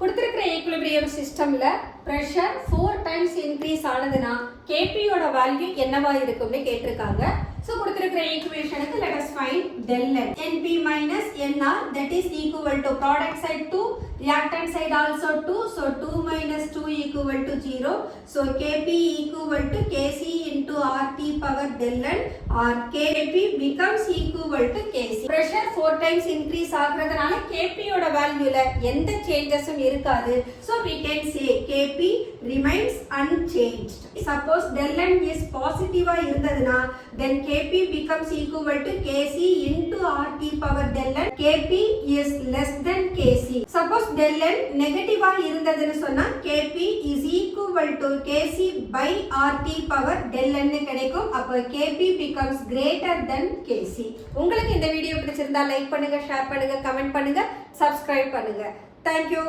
கொடுத்திருக்கிற ஈக்குலிபிரியம் சிஸ்டம்ல pressure 4 times increase ஆனதுன்னா Kp யோட வேல்யூ என்னவா இருக்கும்னு கேட்டிருக்காங்க. சோ கொடுத்திருக்கிற ஈக்குவேஷனுக்கு let us find del n. Np minus Nr that is equal to product side 2, reactant side also 2. So 2 minus 2 equal to 0. So Kp equal to Kc into RT power del n or Kp becomes equal to Kc. Pressure 4 times increase ஆகிறதுனால Kp யோட வேல்யூல எந்த சேஞ்சஸும் இருக்காது. So we can say Kp remains unchanged. Suppose del n is positive இருந்ததுனா then Kp becomes equal to Kc into RT power del n. Kp is less than Kc. Suppose del n negative இருந்ததுன்னு சொன்னா Kp is equal to Kc by RT power del n கிடைக்கும். அப்ப Kp becomes greater than Kc. உங்களுக்கு இந்த video பிடிச்சிருந்தா like பண்ணுங்க, share பண்ணுங்க, comment பண்ணுங்க, சப்ஸ்கிரைப் பண்ணுங்க. Thank you.